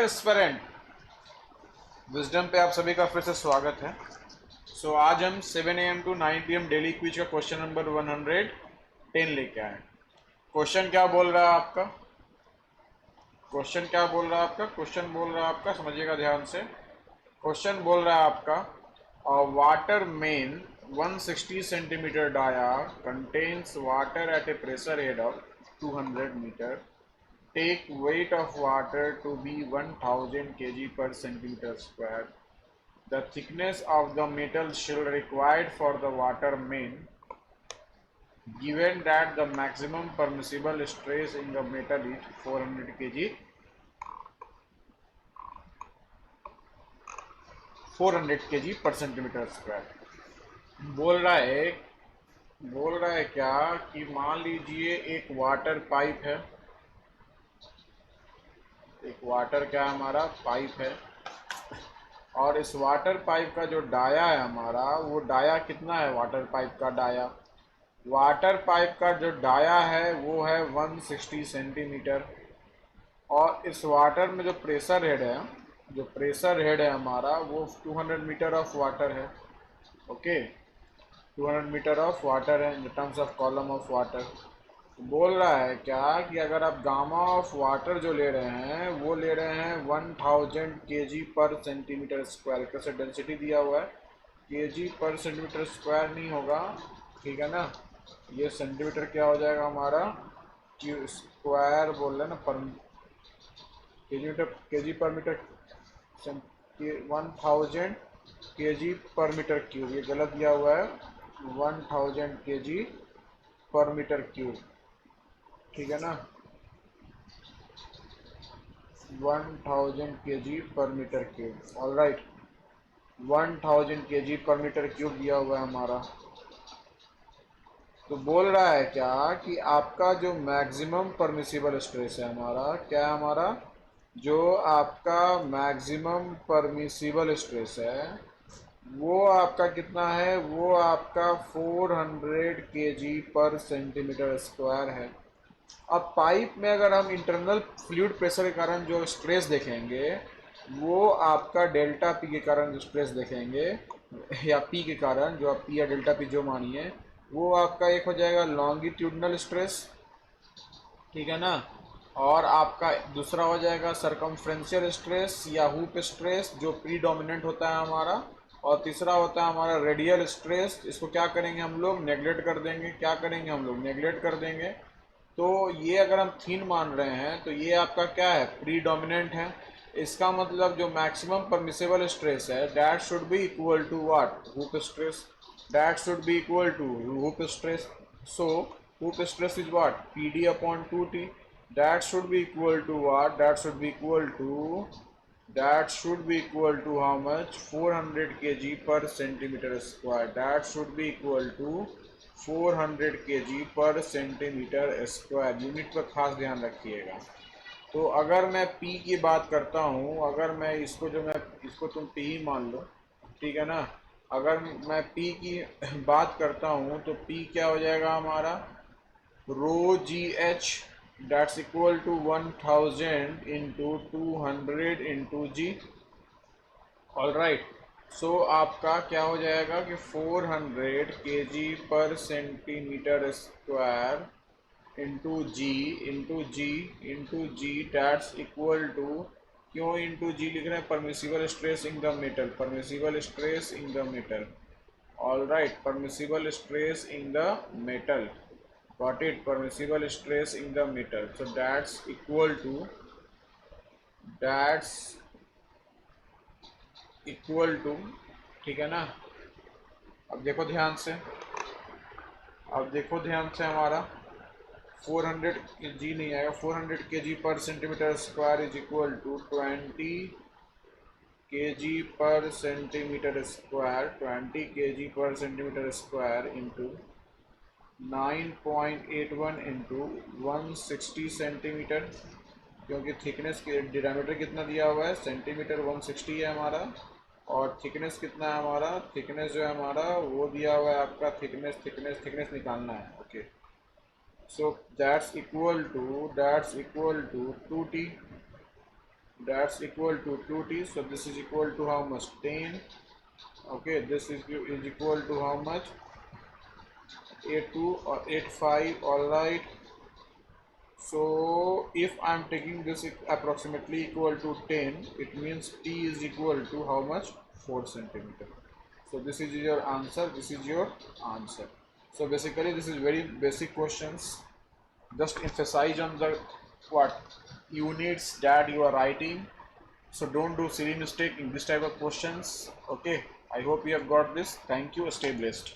Aspirant, wisdom पे आप सभी का फिर से स्वागत है। आज हम 7 AM to 9 PM daily quiz का क्वेश्चन नंबर 110 लेके आए। क्वेश्चन क्या बोल रहा है आपका? क्वेश्चन बोल रहा है आपका, समझिएगा ध्यान से। क्वेश्चन बोल रहा है आपका, water main 160 centimetre dia contains water at a pressure head of 200 metre. Take weight of water to be 1000 kg per centimeter square. The thickness of the metal shell required for the water main, given that the maximum permissible stress in the metal is 400 kg 400 kg per centimeter square. बोल रहा है क्या कि मान लीजिए एक water pipe है, एक वाटर क्या हमारा पाइप है, और इस वाटर पाइप का जो डाया है हमारा, वो डाया कितना है? वाटर पाइप का जो डाया है वो है 160 सेंटीमीटर। और इस वाटर में जो प्रेशर हेड है हमारा, वो 200 मीटर ऑफ वाटर है। ओके, 200 मीटर ऑफ वाटर है in terms of column of water. बोल रहा है क्या कि अगर आप गामा ऑफ वाटर जो ले रहे हैं वो ले रहे हैं 1000 kg पर सेंटीमीटर स्क्वायर। कैसे डेंसिटी दिया हुआ है, kg पर सेंटीमीटर स्क्वायर नहीं होगा, ठीक है ना। ये सेंटीमीटर क्या हो जाएगा हमारा, क्यू स्क्वायर बोल रहे हैं ना, पर केजी पर metre 1000 kg per metre cube, ये गलत दिया हुआ है, 1000 kg पर मीटर क्यूब, ठीक है ना। 1000 kg per metre cube, all right, 1000 kg per metre cube दिया हुआ है हमारा। तो बोल रहा है क्या कि आपका जो मैक्सिमम परमिसिबल स्ट्रेस है हमारा, क्या है हमारा, जो आपका मैक्सिमम परमिसिबल स्ट्रेस है वो आपका कितना है, वो आपका 400 kg पर सेंटीमीटर स्क्वायर है। अब पाइप में अगर हम इंटरनल फ्लूइड प्रेशर के कारण जो स्ट्रेस देखेंगे, वो आपका डेल्टा पी के कारण जो स्ट्रेस देखेंगे, या पी के कारण, जो आप पी या डेल्टा पी जो मानिए, वो आपका एक हो जाएगा लॉन्गिट्यूडनल स्ट्रेस, ठीक है ना। और आपका दूसरा हो जाएगा सरकमफ्रेंशियल स्ट्रेस या हुप स्ट्रेस, जो प्रीडोमिनेंट होता है हमारा। और तीसरा होता है हमारा रेडियल स्ट्रेस। इसको क्या करेंगे हम लोग, नेग्लेक्ट कर देंगे। क्या करेंगे हम लोग, नेग्लेक्ट कर देंगे। तो ये अगर हम थीन मान रहे हैं तो ये आपका क्या है, प्रीडोमिनेंट है। इसका मतलब जो मैक्सिमम परमिसेबल स्ट्रेस है, that should be equal to what, hoop stress. That should be equal to hoop stress. So hoop stress is what, PD upon 2T। That should be equal to what, that should be equal to how much, 400 kg पर centimetre square. That should be equal to 400 kg पर centimetre square. Unit पर खास ध्यान रखिएगा। तो अगर मैं P की बात करता हूँ, अगर मैं इसको तुम P ही मान लो, ठीक है ना। अगर मैं P की बात करता हूँ तो P क्या हो जाएगा हमारा, rho g h, that's equal to 1000 into 200 into g, all right. So आपका क्या हो जाएगा कि 400 kg पर centimetre square into g that's equal to, क्यों इंटू जी लिख रहे हैं, permissible stress in the metal, all right, permissible stress in the metal, got it, permissible stress in the metal. So that's equal to, ठीक है ना। अब देखो ध्यान से, हमारा 400 जी नहीं आएगा, 400 kg पर centimetre square is equal to 20 kg पर सेंटीमीटर स्क्वायर, 20 kg पर centimetre square into 9.81 into 160 centimetre, क्योंकि थिकनेस के डायमीटर कितना दिया हुआ है, सेंटीमीटर 160 है हमारा। और थिकनेस कितना है हमारा, थिकनेस जो है हमारा वो दिया हुआ है आपका, थिकनेस निकालना है। Okay, so that's equal to 2T, that's equal to 2t. So this is equal to how much? 10. Okay, this is equal to how much? 8.2 or 8.5. All right. So if I'm taking this approximately equal to 10, it means t is equal to how much? 4 centimeter. So this is your answer. This is your answer. So basically this is very basic questions. Just emphasize on the what units that you are writing. So don't do silly mistake in this type of questions. Okay. I hope you have got this. Thank you. Stay blessed.